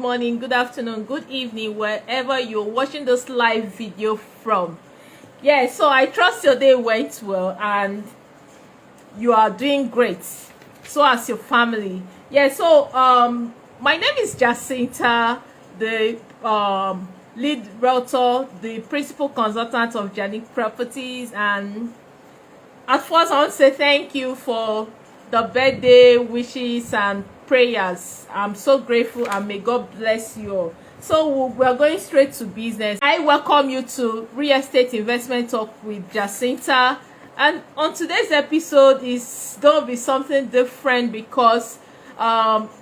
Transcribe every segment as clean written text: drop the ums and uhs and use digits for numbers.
morning, good afternoon, good evening, wherever you're watching this live video from. Yeah, so I trust your day went well and you are doing great. So as your family. Yeah, so my name is Jacinta, the lead realtor, the principal consultant of Jacinta Properties, and at first I want to say thank you for the birthday wishes and prayers. I'm so grateful and may God bless you all. So we're going straight to business. I welcome you to Real Estate Investment Talk with Jacinta. And on today's episode is going to be something different because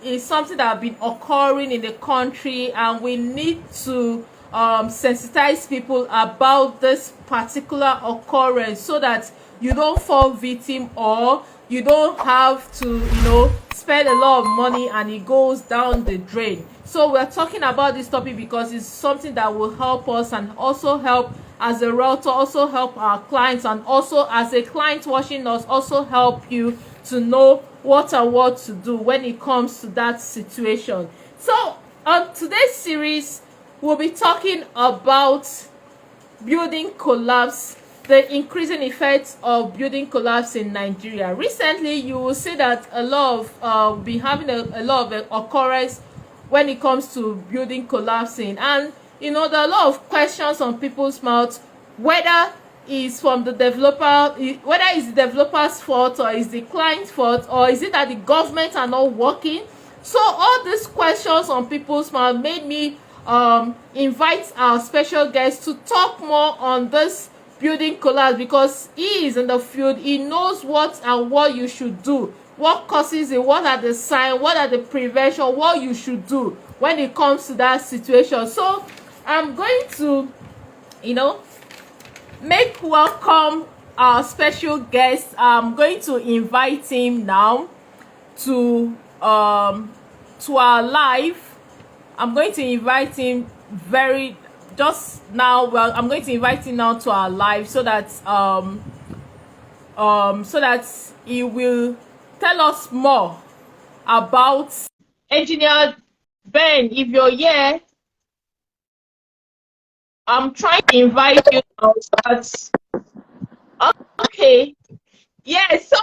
it's something that has been occurring in the country, and we need to sensitize people about this particular occurrence so that you don't fall victim, or you don't have to, spend a lot of money and it goes down the drain. So we're talking about this topic because it's something that will help us and also help as a realtor, also help our clients, and also as a client watching us, also help you to know what and what to do when it comes to that situation. So on today's series, we'll be talking about building collapse, the increasing effects of building collapse in Nigeria. Recently, you will see that a lot of been having a lot of occurrence when it comes to building collapsing, and there are a lot of questions on people's mouths whether it's from the developer, whether it's the developer's fault or is the client's fault, or is it that the government are not working. So all these questions on people's mouth made me invite our special guest to talk more on this building collapse, because he is in the field. He knows what and what you should do, what causes it, what are the signs, what are the prevention, what you should do when it comes to that situation. So I'm going to make welcome our special guest. I'm going to invite him now to our live. I'm going to invite him I'm going to invite him now to our live so that he will tell us more about Engineer Ben. If you're here, I'm trying to invite you now. Okay. Yeah, so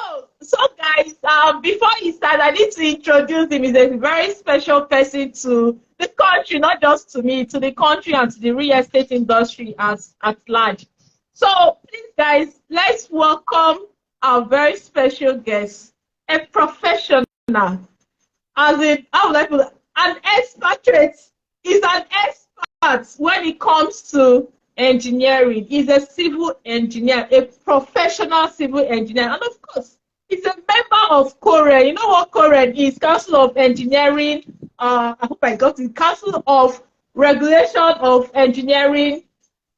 guys, before he starts, I need to introduce him. He's a very special person to the country, not just to me, to the country and to the real estate industry at large. So please, guys, let's welcome our very special guest, a professional, as in, how would I put it, an expatriate. He's an expert when it comes to engineering. He's a civil engineer, a professional civil engineer, and of course he's a member of COREN. You know what COREN is? Council of Engineering. I hope I got it. Council of Regulation of Engineering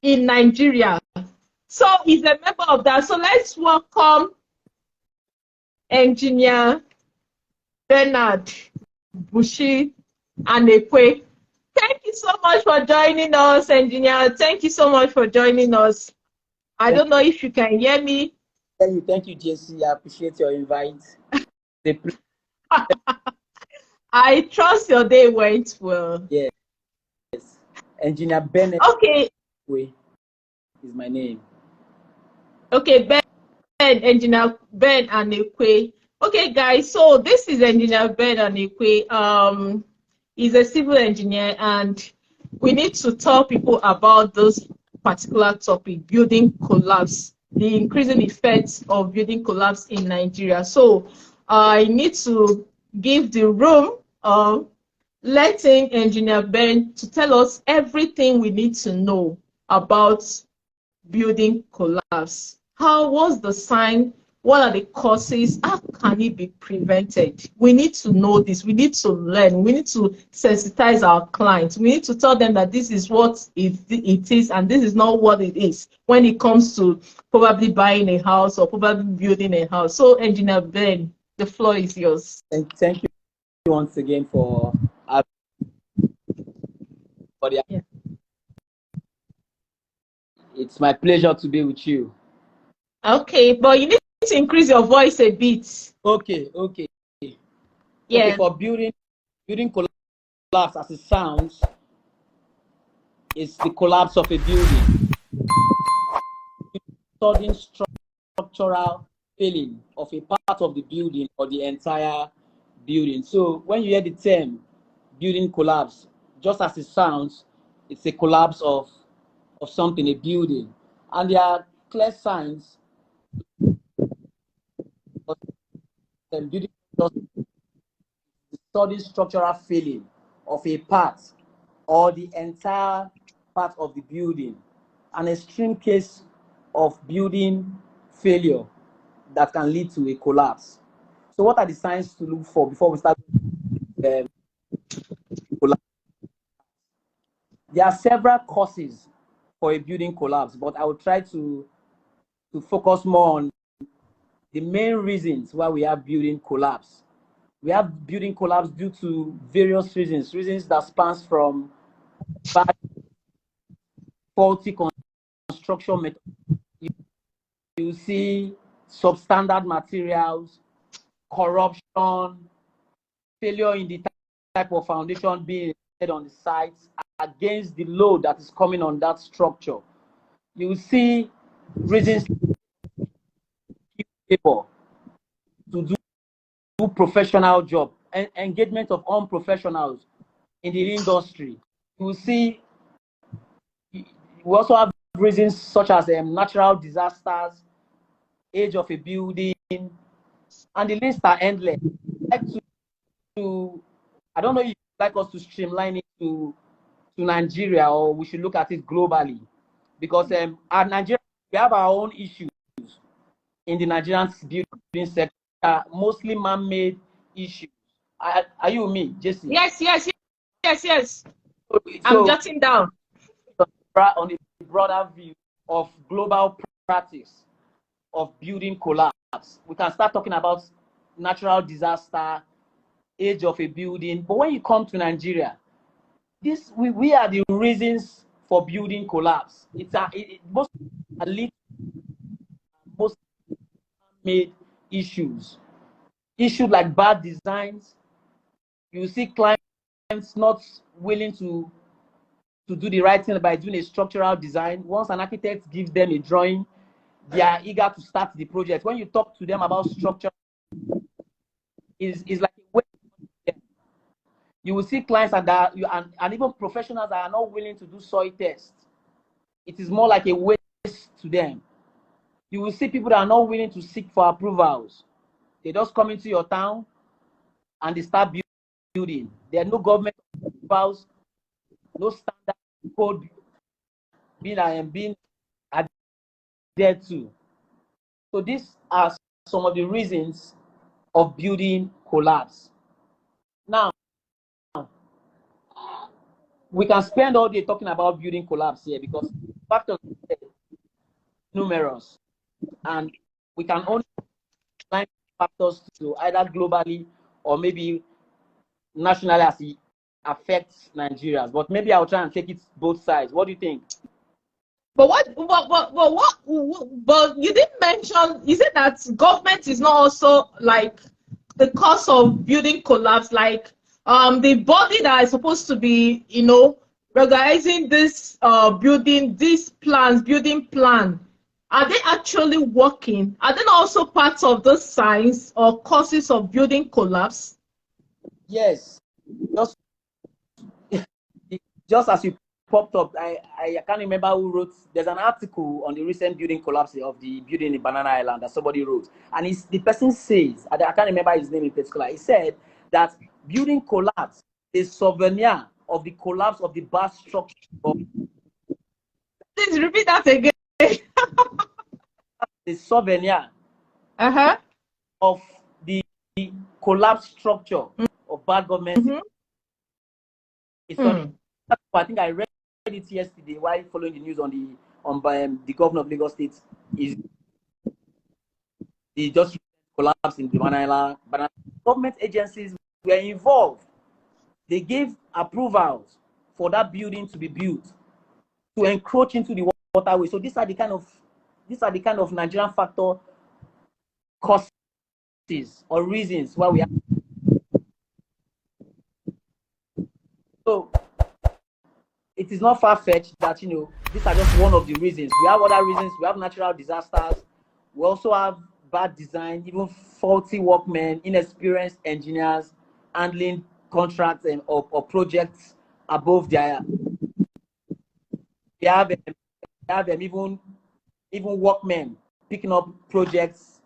in Nigeria. So he's a member of that. So let's welcome Engineer Bernard Bushi Anekwe. Thank you so much for joining us, Engineer. Thank you so much for joining us. I don't know if you can hear me. Thank you, Jesse. I appreciate your invite. I trust your day went well. Yes. Engineer Ben. Okay. Is my name. Okay, Engineer Ben Anekwe. Okay, guys. So this is Engineer Ben Anekwe. He's a civil engineer, and we need to tell people about this particular topic, building collapse, the increasing effects of building collapse in Nigeria. So I need to give the room letting Engineer Ben to tell us everything we need to know about building collapse. How was the sign? What are the causes? How can it be prevented? We need to know this. We need to learn. We need to sensitize our clients. We need to tell them that this is what it is and this is not what it is when it comes to probably buying a house or probably building a house. So, Engineer Ben, the floor is yours. Thank you once again for the. Yeah. It's my pleasure to be with you. Okay, but you need to increase your voice a bit. Okay. Yeah. Okay, for building collapse, as it sounds, is the collapse of a building. Sudden structural failing of a part of the building or the entire building. So when you hear the term building collapse, just as it sounds, it's a collapse of something, a building. And there are clear signs of the building, the sudden structural failing of a part or the entire part of the building. An extreme case of building failure that can lead to a collapse. So what are the signs to look for before we start collapse? There are several causes for a building collapse, but I will try to focus more on the main reasons why we have building collapse. We have building collapse due to various reasons that spans from bad, faulty construction methods. You see substandard materials, corruption, failure in the type of foundation being laid on the site against the load that is coming on that structure. You see reasons people to do professional job and engagement of unprofessionals in the industry. You see, we also have reasons such as natural disasters, age of a building, and the list are endless. I'd like I don't know if you'd like us to streamline it to Nigeria, or we should look at it globally, because at Nigeria we have our own issues in the Nigerian building sector, mostly man-made issues. Are you with me, Jesse? Yes. So, I'm jotting down. On a broader view of global practice of building collapse, we can start talking about natural disaster, age of a building. But when you come to Nigeria, we are the reasons for building collapse. Most made issues like bad designs. You see clients not willing to do the right thing by doing a structural design. Once an architect gives them a drawing, they are eager to start the project. When you talk to them about structure, is like a way. You will see clients and even professionals that are not willing to do soil tests. It is more like a waste to them. You will see people that are not willing to seek for approvals. They just come into your town and they start building. There are no government approvals, no standard code being adhered to. So these are some of the reasons of building collapse. Now, we can spend all day talking about building collapse here because factors are numerous, and we can only find factors to either globally or maybe nationally as it affects Nigerians. But maybe I'll try and take it both sides. What do you think? But but you didn't mention, you said that government is not also like the cause of building collapse, like the body that is supposed to be, regularizing this building plan. Are they actually working? Are they not also part of the signs or causes of building collapse? Yes. Just as you popped up, I can't remember who wrote. There's an article on the recent building collapse of the building in Banana Island that somebody wrote, and the person says, I can't remember his name in particular. He said that building collapse is souvenir of the collapse of the bar structure. Please repeat that again. The souvenir of the collapse structure of bad government. I think I read it yesterday while following the news on the governor of Lagos State is the just collapse in the Banana. Government agencies were involved. They gave approvals for that building to be built to encroach into the waterway. So these are the kind of Nigerian factor causes or reasons why we have So it is not far-fetched that, you know, these are just one of the reasons. We have other reasons. We have natural disasters. We also have bad design, even faulty workmen, inexperienced engineers handling contracts and or projects above their. We have even workmen picking up projects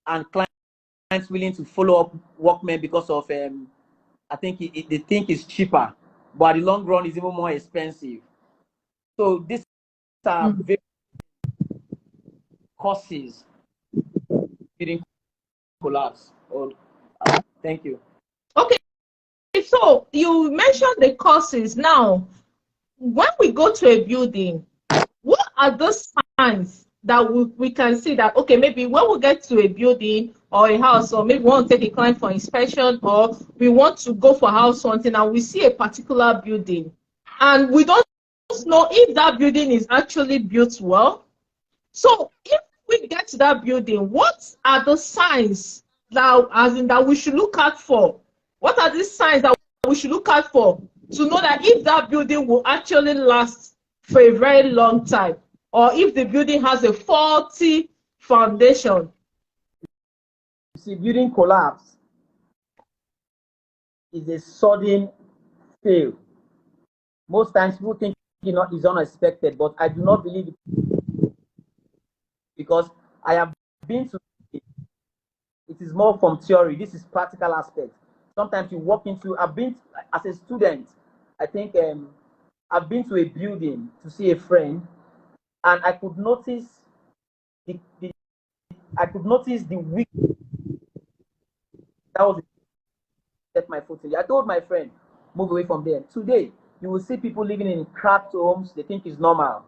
and clients willing to follow up workmen because of I think they think it's cheaper, but in the long run it's even more expensive. So these are very causes during collapse. Oh, thank you. Okay, so you mentioned the causes. Now, when we go to a building, what are those signs that we can see that, okay, maybe when we get to a building or a house, or maybe we want to take a client for inspection, or we want to go for house hunting and we see a particular building and we don't know if that building is actually built well. So if we get to that building, what are the signs that, as in, that we should look out for? What are the signs that we should look out for to know that if that building will actually last for a very long time, or if the building has a faulty foundation? You see, building collapse is a sudden fail. Most times people think it's unexpected, but I do not believe it, because I have been to it. It is more from theory. This is practical aspect. Sometimes you walk into, I've been as a student, I think I've been to a building to see a friend, and I could notice the weak that was set my foot in. I told my friend, move away from there. Today, you will see people living in cracked homes. They think it's normal.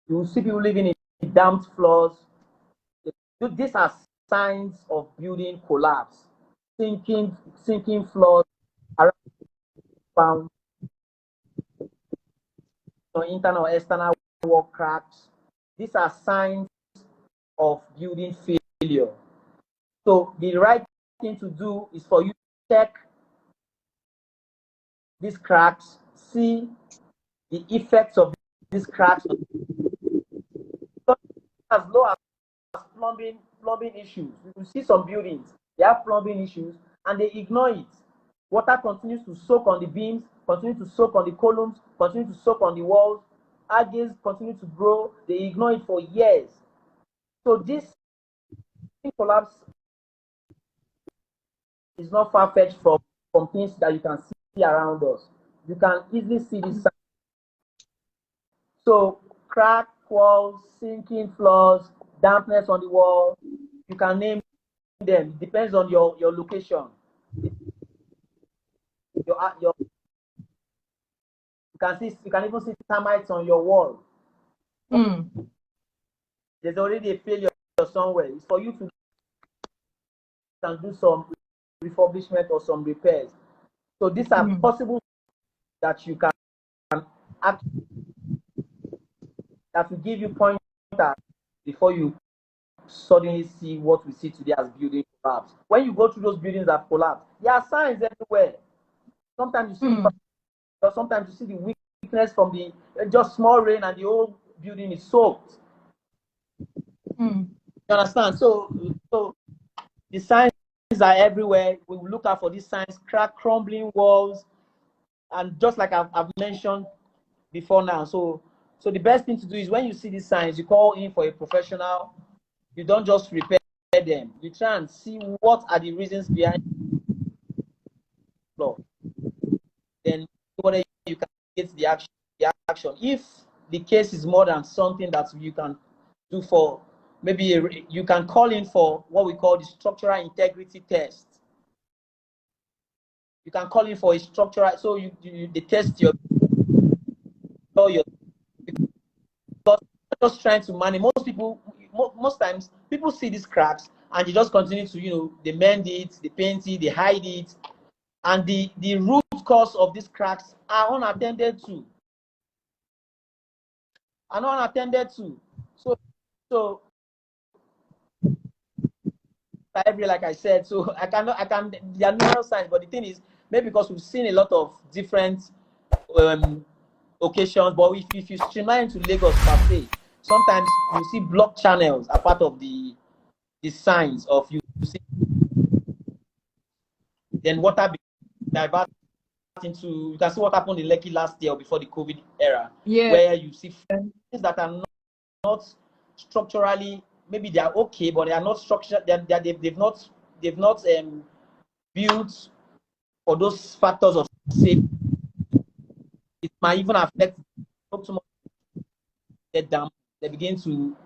You will see people living in damped floors. These are signs of building collapse, sinking floors around internal or external wall cracks. These are signs of building failure. So the right thing to do is for you to check these cracks, see the effects of these cracks, as low as plumbing issues. You will see some buildings, they have plumbing issues and they ignore it. Water continues to soak on the beams, continue to soak on the columns, continue to soak on the walls. Algae continue to grow. They ignore it for years. So this collapse is not far-fetched from things that you can see around us. You can easily see this. So cracked walls, sinking floors, dampness on the wall, you can name them. It depends on your location. You can even see termites on your wall. There's already a failure somewhere. It's for you to do some refurbishment or some repairs. So these are possible that you can act, that will give you pointers before you suddenly see what we see today as building collapse. When you go through those buildings that collapse, there are signs everywhere. Sometimes you see sometimes you see the weakness from the just small rain and the whole building is soaked. You understand? So the signs are everywhere. We will look out for these signs: crumbling walls, and just like I've mentioned before now. So the best thing to do is when you see these signs, you call in for a professional. You don't just repair them. You try and see what are the reasons behind the then whether you can get the action. If the case is more than something that you can do for, maybe you can call in for what we call the structural integrity test. You can call in for a structural, so they test your because just trying to manage. Most times people see these cracks and they just continue to, they mend it, they paint it, they hide it, and the root cause of these cracks are unattended to. So like I said, so there are numerous signs, but the thing is, maybe because we've seen a lot of different occasions. But if you streamline to Lagos per se, sometimes you see block channels are part of the signs of you see. Then water divert into, you can see what happened in Lekki last year or before the COVID era, where you see things that are not structurally, maybe they are okay, but they are not structured. They've not built for those factors of safety. It might even affect not too much. Get down, they begin to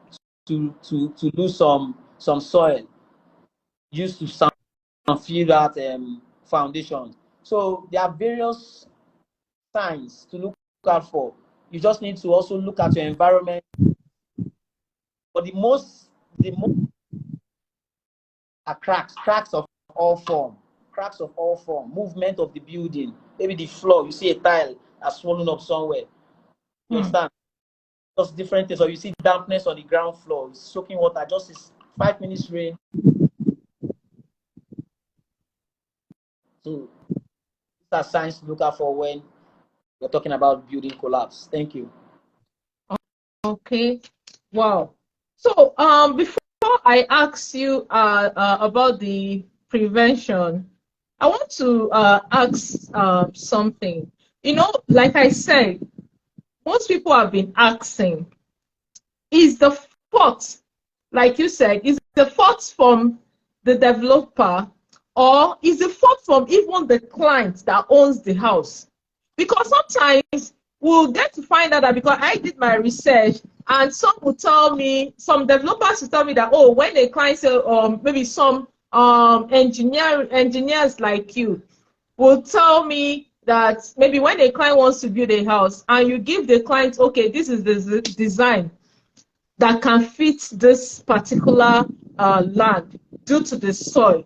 lose some soil used to fill that foundation. So there are various signs to look out for. You just need to also look at your environment. But the most are cracks of all form, movement of the building. Maybe the floor, you see a tile that's swollen up somewhere. You understand? Just different things. Or you see dampness on the ground floor, it's soaking water. Just is 5 minutes rain. So these are signs to look out for when we're talking about building collapse. Thank you. Okay. Wow. So before I ask you about the prevention, I want to ask something. You know, like I said, most people have been asking, is the fault, like you said, is the fault from the developer, or is the fault from even the client that owns the house? Because sometimes we'll get to find out that, because I did my research, and some will tell me, some developers will tell me that, oh, when a client say, maybe some engineers like you will tell me that maybe when a client wants to build a house and you give the client, okay, this is the design that can fit this particular land due to the soil,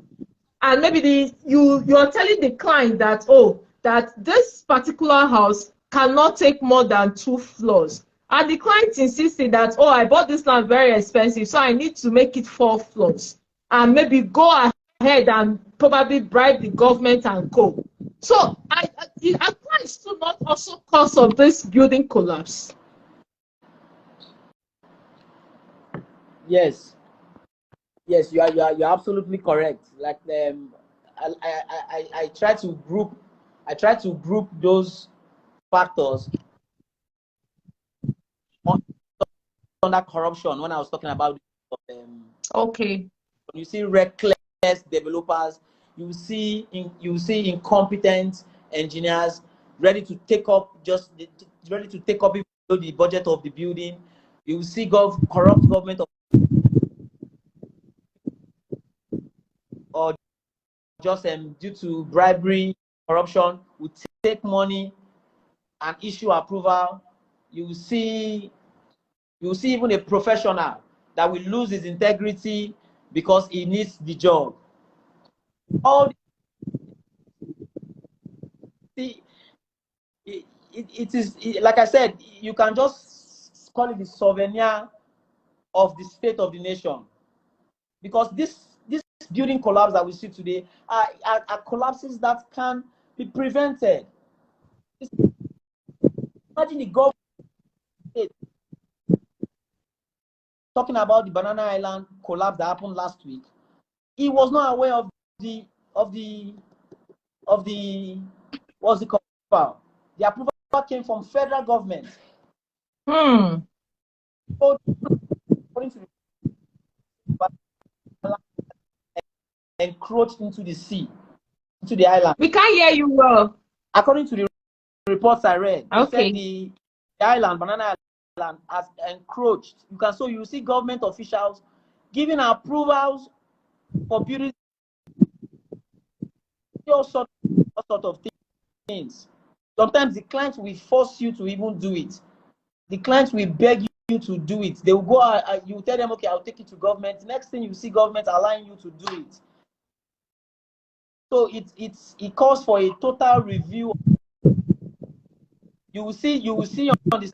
and maybe you're telling the client that, oh, that this particular house cannot take more than 2 floors, and the client insisting that, oh, I bought this land very expensive, so I need to make it 4 floors, and maybe go ahead and probably bribe the government and go. So it applies to not also cause of this building collapse. Yes, you're absolutely correct. Like I try to group those factors under corruption when I was talking about okay. when you see reckless developers, you see incompetent engineers ready to take up even though the budget of the building. You see corrupt government or just due to bribery, corruption, will take money and issue approval. You see even a professional that will lose his integrity because he needs the job. All it is, like I said, you can just call it the souvenir of the state of the nation, because this building collapse that we see today are collapses that can be prevented. Imagine the government talking about the Banana Island collapse that happened last week. He was not aware of the what's it called? The approval came from federal government. According to the encroached into the sea, into the island. We can't hear you well. According to the reports I read, okay, said the island, Banana Island, has encroached. You see government officials giving approvals for building all sort of things. Sometimes the client will force you to even do it. The client will beg you to do it. They will go, you tell them, okay, I'll take it to government. Next thing you see government allowing you to do it. So it calls for a total review. You will see on the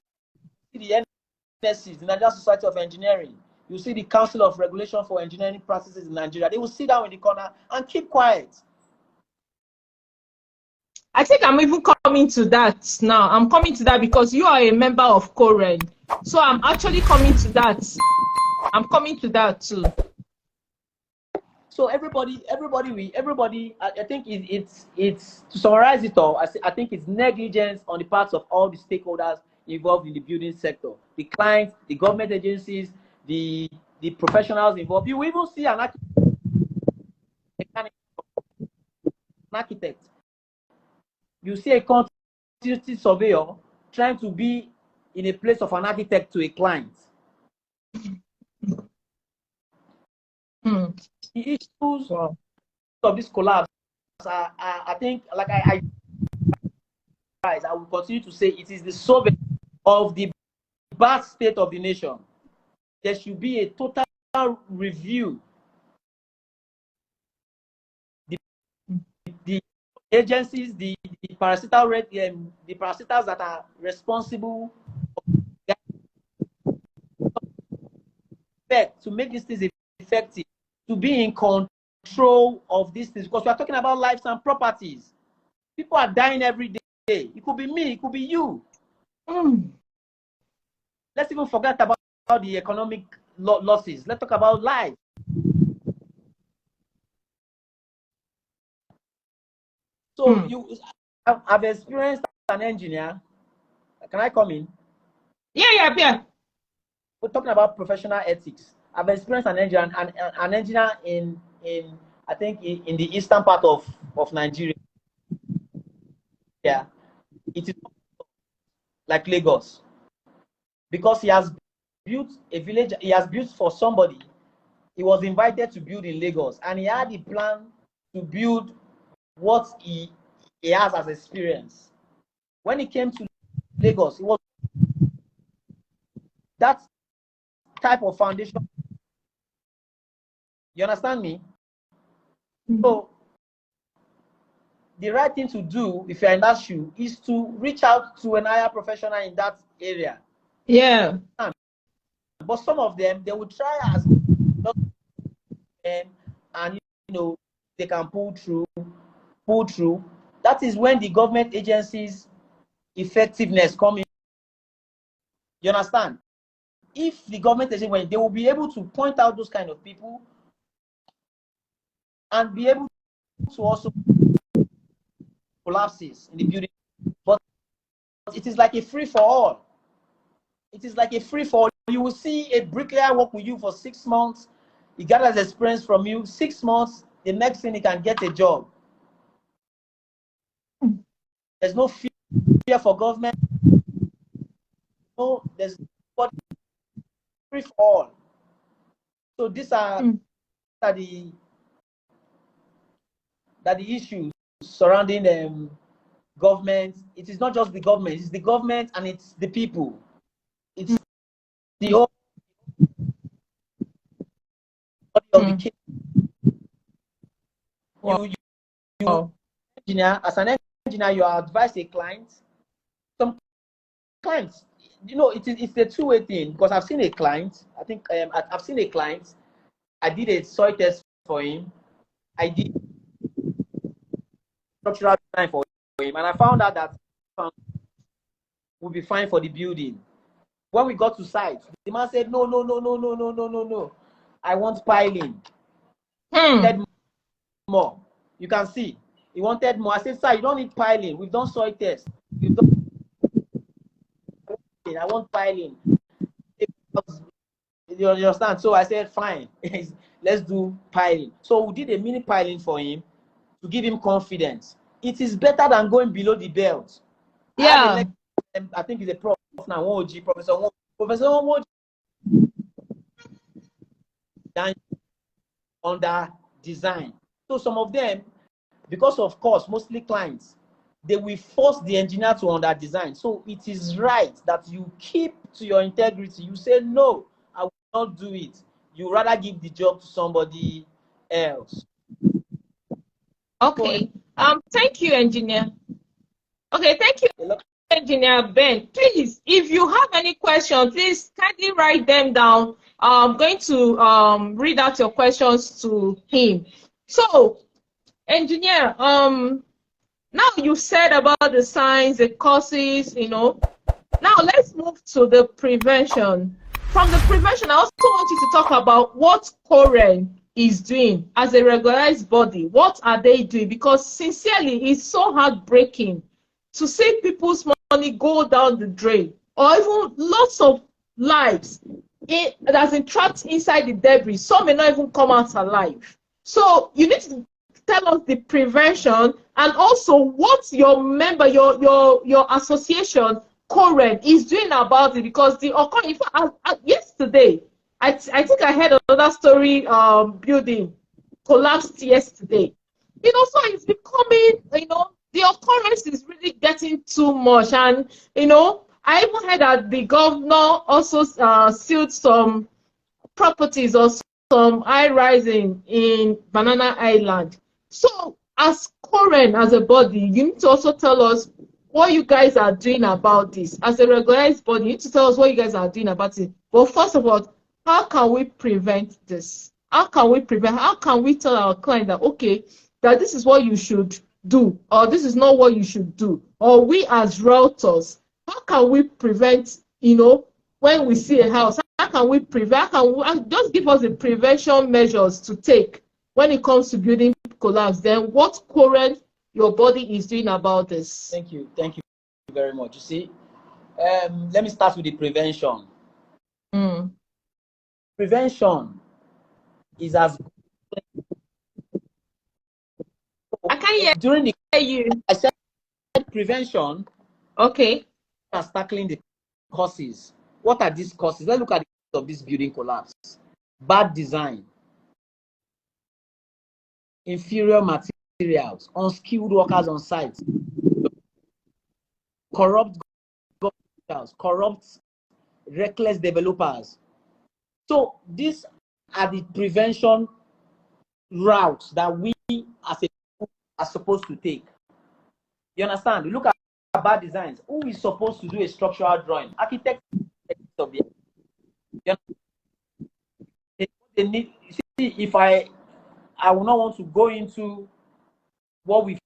NSCs, the Nigerian Society of Engineering. You see the Council of Regulation for Engineering Practices in Nigeria. They will sit down in the corner and keep quiet. I think I'm even coming to that now. I'm coming to that because you are a member of Koren. So I'm actually coming to that. I'm coming to that too. So everybody, I think it's to summarize it all, I think it's negligence on the parts of all the stakeholders involved in the building sector, the clients, the government agencies, the professionals involved. You even see an architect. You see a quantity surveyor trying to be in a place of an architect to a client. The issues of this collapse, I think, like I will continue to say, it is the survey of the bad state of the nation. There should be a total review. The agencies, the parasitals that are responsible to make these things effective, to be in control of these things, because we are talking about lives and properties. People are dying every day. It could be me, it could be you. Let's even forget about the economic losses. Let's talk about life. So I've experienced an engineer. Can I come in? Yeah. We're talking about professional ethics. I've experienced an engineer in I think in the eastern part of Nigeria. Yeah, it is like Lagos, because he has built a village. He has built for somebody. He was invited to build in Lagos, and he had the plan to build what he has as experience. When he came to Lagos, it was that type of foundation. You understand me? So the right thing to do if you're in that shoe is to reach out to an higher professional in that area. Yeah. But some of them, they will try as and they can pull through. That is when the government agencies' effectiveness come in. You understand? If the government agency, when they will be able to point out those kind of people and be able to also collapses in the building, but it is like a free for all. It is like a free for all. You will see a bricklayer work with you for 6 months. He gathers experience from you. 6 months, the next thing he can get a job. There's no fear for government. No, there's free for all. So these are the issues surrounding government. It is not just the government, it's the government and it's the people. It's the whole of the case. You engineer, as an engineer, you are advised a client. Some clients, it's a two-way thing, because I've seen a client. I think I've seen a client. I did a soil test for him. I did structural design for him, and I found out that would be fine for the building. When we got to site, the man said, no. I want piling. More. You can see. He wanted more. I said, sir, you don't need piling. We've done soil tests. I want piling. You understand? So I said, fine. Let's do piling. So we did a mini piling for him to give him confidence. It is better than going below the belt. Yeah. I think he's a prof now, Professor under design. So some of them, because of course, mostly clients, they will force the engineer to under design. So it is right that you keep to your integrity. You say, no, I will not do it. You rather give the job to somebody else. Okay. Thank you, engineer. Okay, thank you, Engineer Ben. Please, if you have any questions, please kindly write them down. I'm going to read out your questions to him. So, engineer, Now you've said about the signs, the causes, you know. Now let's move to the prevention. From the prevention, I also want you to talk about what Koren is doing as a regularized body. What are they doing? Because sincerely, it's so heartbreaking to see people's money go down the drain, or even lots of lives that's entrapped inside the debris. Some may not even come out alive. So you need to tell us the prevention and also what your member, your association, Koren, is doing about it. Because the in fact, yesterday, I think I heard another story. Building collapsed yesterday. You know, so it's becoming, you know, the occurrence is really getting too much. And you know, I even heard that the governor also sealed some properties or some high rising in Banana Island. So, as Koren, as a body, you need to also tell us what you guys are doing about this. As a regularized body, you need to tell us what you guys are doing about it. But first of all, how can we prevent this? How can we prevent? How can we tell our client that, okay, that this is what you should do, or this is not what you should do? Or we as realtors, how can we prevent, you know, when we see a house, how can we prevent? How can we, just give us the prevention measures to take when it comes to building collapse? Then what current your body is doing about this? Thank you very much. You see, let me start with the prevention. Prevention is as I can't hear during the you. I said prevention. Okay. As tackling the causes. What are these causes? Let's look at the cause of this building collapse. Bad design, inferior materials, unskilled workers on site, corrupt officials, corrupt, reckless developers. So these are the prevention routes that we as a people are supposed to take. You understand? You look at bad designs. Who is supposed to do a structural drawing? Architects of the they need. You see, if I will not want to go into what we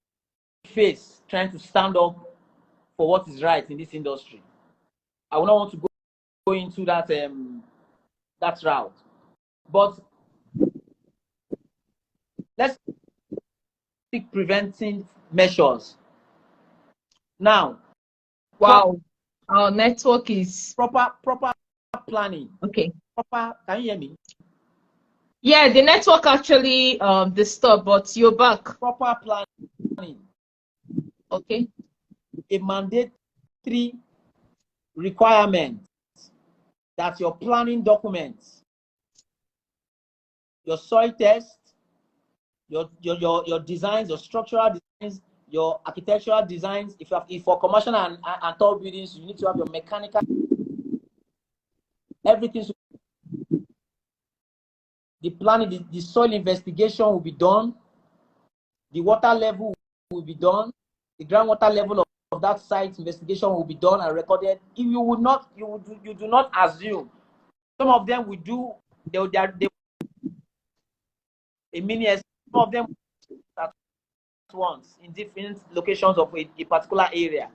face trying to stand up for what is right in this industry. I will not want to go into that that route. But let's take preventing measures. Now, wow, our network is proper planning. Okay. Proper, can you hear me? Yeah, the network actually disturbed, but you're back. Proper planning. Okay. A mandatory requirement that your planning documents, your soil test, your designs, your structural designs, your architectural designs. If for commercial and tall buildings, you need to have your mechanical, everything. The planning, the soil investigation will be done. The water level will be done. The groundwater level of that site investigation will be done and recorded. If you would not, you do not assume. Some of them will do. They a mini. Some of them at once in different locations of a particular area.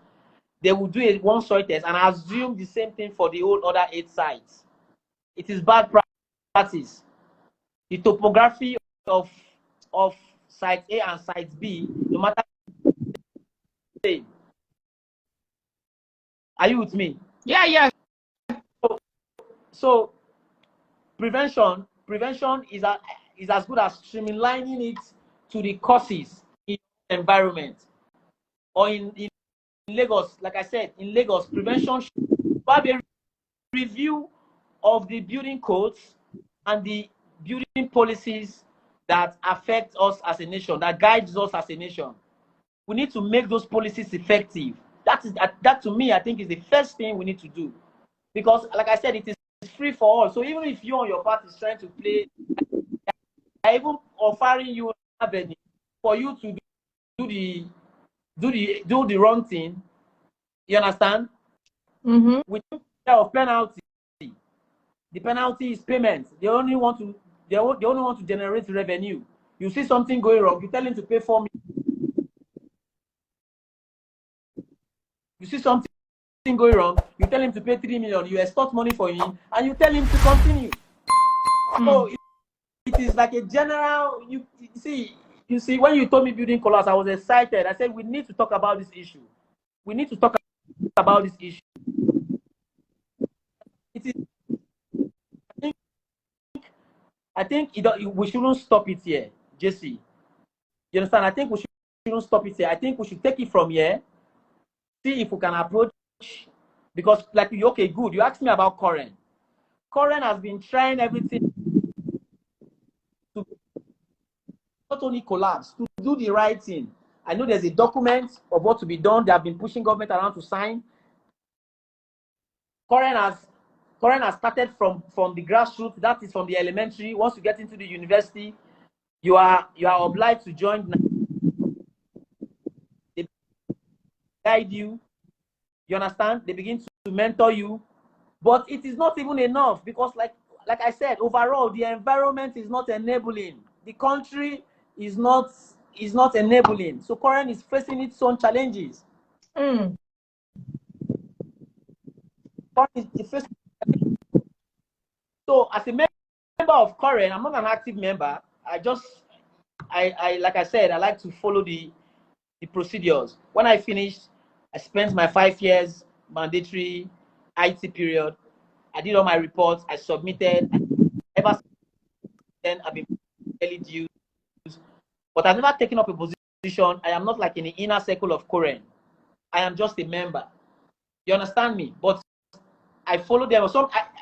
They will do one soil test and assume the same thing for the whole other 8 sites. It is bad practice. The topography of site A and site B, no matter the same. Are you with me? Yeah. So prevention is as good as streamlining it to the causes in the environment. Or in Lagos, like I said, in Lagos, prevention should have a review of the building codes and the building policies that affect us as a nation, that guides us as a nation. We need to make those policies effective. That to me, I think, is the first thing we need to do. Because, like I said, it is free for all. So even if you on your part is trying to play, I even offering you an avenue for you to do the wrong thing. You understand? Mm-hmm. With of penalty, the penalty is payment. They only want to generate revenue. You see something going wrong, you tell him to pay 4 million. You see something going wrong, you tell him to pay 3 million, you extort money for him, and you tell him to continue. So it is like a general. You see, when you told me building collapse, I was excited. I said we need to talk about this issue. We need to talk about this issue. It is. I think we shouldn't stop it here, JC. You understand? I think we shouldn't stop it here. I think we should take it from here. See if we can approach, because like okay, good. You asked me about Koren. Koren has been trying everything to not only collapse, to do the right thing. I know there's a document of what to be done. They have been pushing government around to sign. Koren has started from the grassroots. That is from the elementary. Once you get into the university, you are obliged to join. They guide you. You understand? They begin to mentor you. But it is not even enough, because like I said, overall the environment is not enabling. The country is not enabling. So Koren is facing its own challenges. Koren is facing. So as a member of Koren, I'm not an active member. I like I said, I like to follow the procedures. When I finished, I spent my 5 years mandatory IT period. I did all my reports. I submitted. Ever since then, I've been daily dues, but I've never taken up a position. I am not like in the inner circle of Koren. I am just a member. You understand me? But I follow them.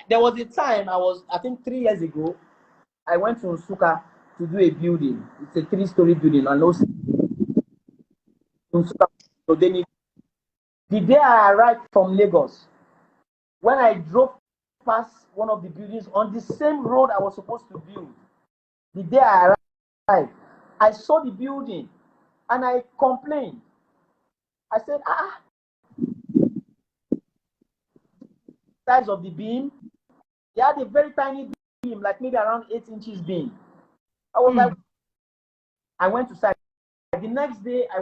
There was a time I think 3 years ago, I went to Nsukka to do a building. It's a 3-story building. And also, Nsukka, so they need. The day I arrived from Lagos, when I drove past one of the buildings on the same road I was supposed to build, the day I arrived, I saw the building and I complained. I said, size of the beam. They had a very tiny beam, like maybe around 8 inches beam. I was like, I went to site. The next day, I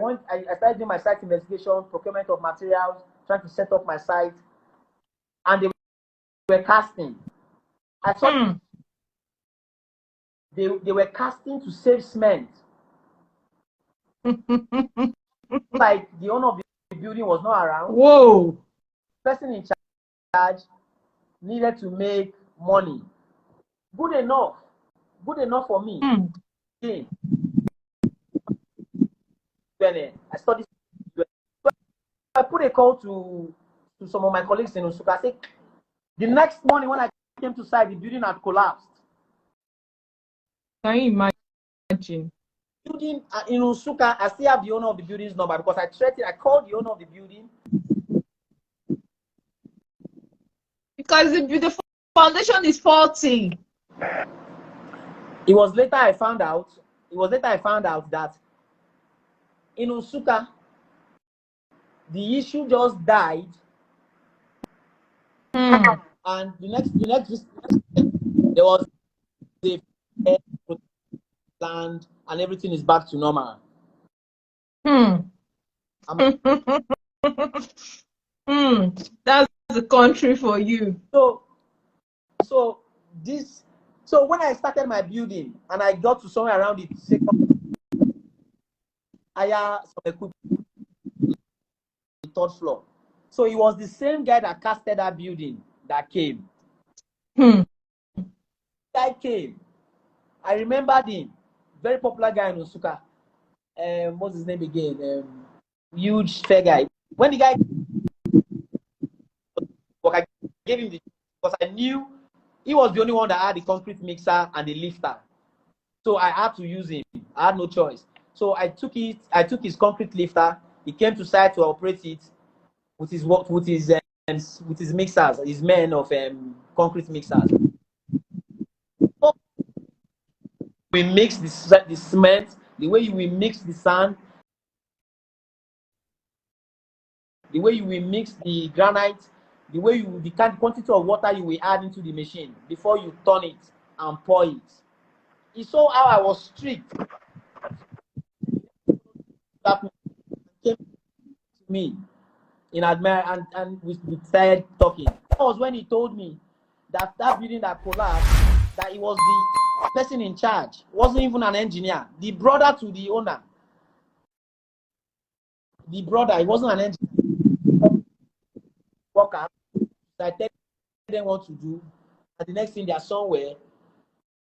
started doing my site investigation, procurement of materials, trying to set up my site, and they were casting. I thought they were casting to save cement. Like the owner of the building was not around. Whoa! The person in charge needed to make money. Good enough for me. I studied. I put a call to some of my colleagues in Nsukka. I said, the next morning when I came to site, the building had collapsed. Can you imagine? Building in Nsukka, I still have the owner of the building's number, because I called the owner of the building. Because the foundation is faulty. It was later I found out that in Nsukka, the issue just died. And the next there was the land and everything is back to normal. That's the country for you. So when I started my building and I got to somewhere around the second, I had some equipment on the 3rd floor. So it was the same guy that casted that building that came. Guy came. I remembered him. Very popular guy in Nsukka. What's his name again? Huge fair guy. When the guy, I gave him because I knew he was the only one that had the concrete mixer and the lifter. So I had to use him. I had no choice. So I took his concrete lifter. He came to site to operate it with his mixers, his men of concrete mixers. So we mix the cement, the way you will mix the sand, the way you will mix the granite, the way the quantity of water you will add into the machine before you turn it and pour it. He saw how I was strict. That came to me. in Admire, and we started talking. That was when he told me that that building that collapsed, that he was the person in charge, wasn't even an engineer, the brother to the owner. The brother, he wasn't an engineer. Worker, I tell them what to do, and the next thing they are somewhere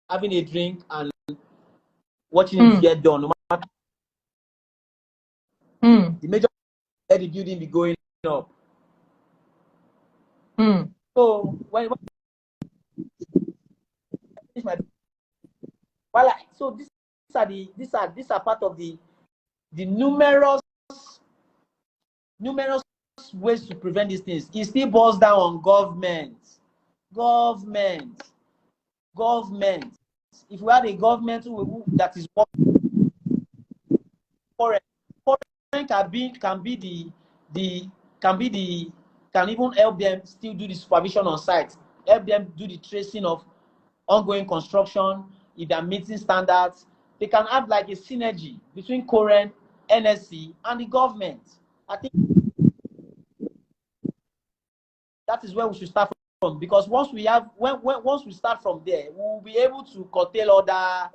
having a drink and watching it get done. No matter the major, let the building be going up. So when so these are part of the numerous ways to prevent these things. It still boils down on government. If we had a government that is foreign can even help them still do the supervision on site, help them do the tracing of ongoing construction. If they are meeting standards, they can have like a synergy between current NSC and the government. I think that is where we should start from, because once we start from there, we will be able to curtail other.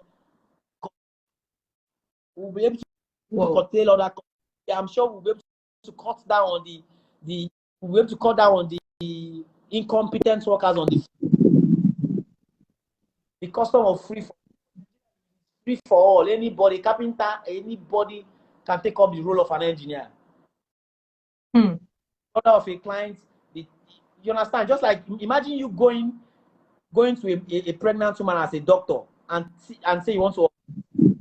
We'll be able to curtail other. I'm sure we'll be able to cut down on we'll be able to cut down on the incompetent workers on the custom of free for all. Anybody, carpenter, anybody can take up the role of an engineer. Order of a client, you understand? Just like imagine you going to a pregnant woman as a doctor and say you want to do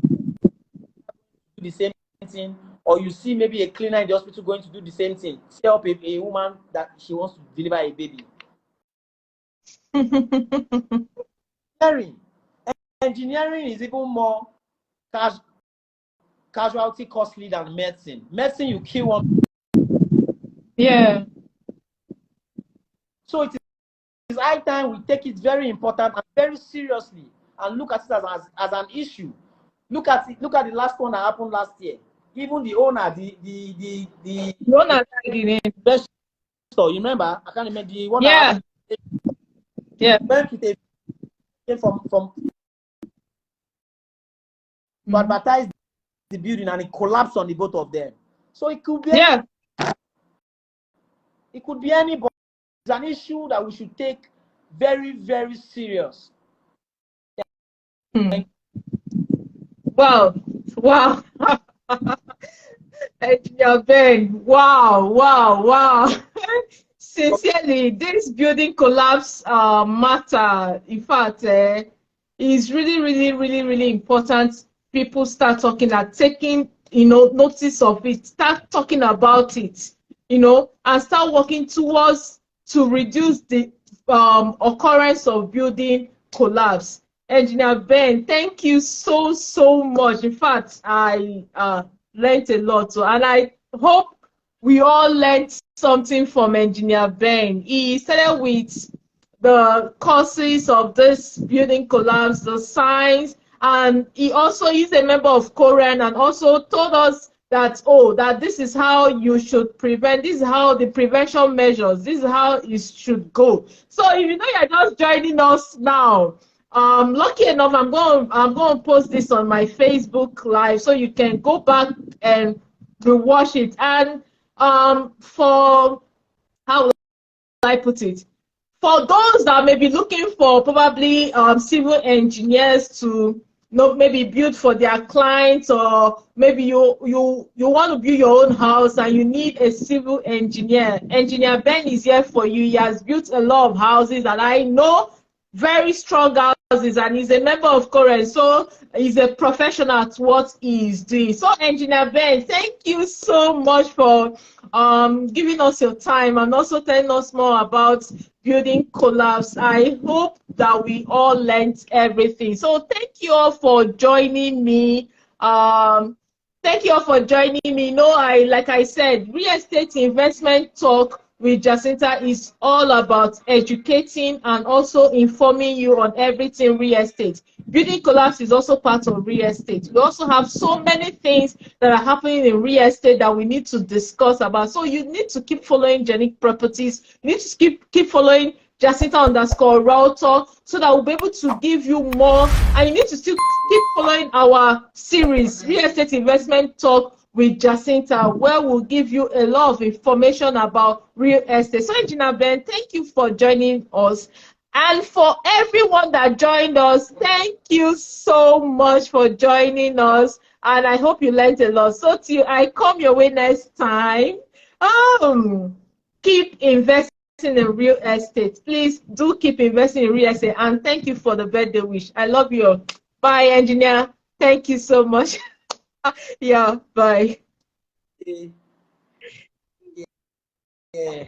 the same thing, or you see maybe a cleaner in the hospital going to do the same thing, set up a woman that she wants to deliver a baby. Engineering is even more casualty costly than medicine. Medicine, you kill one. Yeah. So it is high time we take it very important and very seriously and look at it as an issue. Look at the last one that happened last year. Even the owner, the owner, you remember? I can't remember the one. Yeah. Went with a from to advertise the building, and it collapsed on the both of them. So it could be it could be anybody. It's an issue that we should take very, very serious. Wow. Engineer Ben, wow. Sincerely, this building collapse matter, in fact, is really important. People start taking notice of it, start talking about it, and start working towards to reduce the occurrence of building collapse. Engineer Ben, thank you so much. In fact, I learned a lot, and I hope we all learned something from Engineer Ben. He started with the causes of this building collapse, the signs, and he also is a member of Korean, and also told us that that this is how you should prevent, this is how the prevention measures, this is how it should go. So if you know you're just joining us now, lucky enough, I'm going to post this on my Facebook Live so you can go back and rewatch it. And for how will I put it? For those that may be looking for probably civil engineers to maybe build for their clients, or maybe you want to build your own house and you need a civil engineer. Engineer Ben is here for you. He has built a lot of houses, and I know very strong houses, and he's a member of Korean, so he's a professional at what he's doing. So Engineer Ben, thank you so much for giving us your time and also telling us more about building collapse. I hope that we all learned everything. So thank you all for joining me. Thank you all for joining me. Like I said, real estate investment talk with Jacinta is all about educating and also informing you on everything real estate. Building collapse is also part of real estate. We also have so many things that are happening in real estate that we need to discuss about. So you need to keep following Janicc Properties. You need to keep following Jacinta_Realtor so that we'll be able to give you more. And you need to still keep following our series, Real Estate Investment Talk with Jacinta, where we'll give you a lot of information about real estate. So, Engineer Ben, thank you for joining us. And for everyone that joined us, thank you so much for joining us. And I hope you learned a lot. So, till I come your way next time, keep investing in real estate. Please do keep investing in real estate. And thank you for the birthday wish. I love you. Bye, Engineer. Thank you so much. Yeah, bye. Yeah.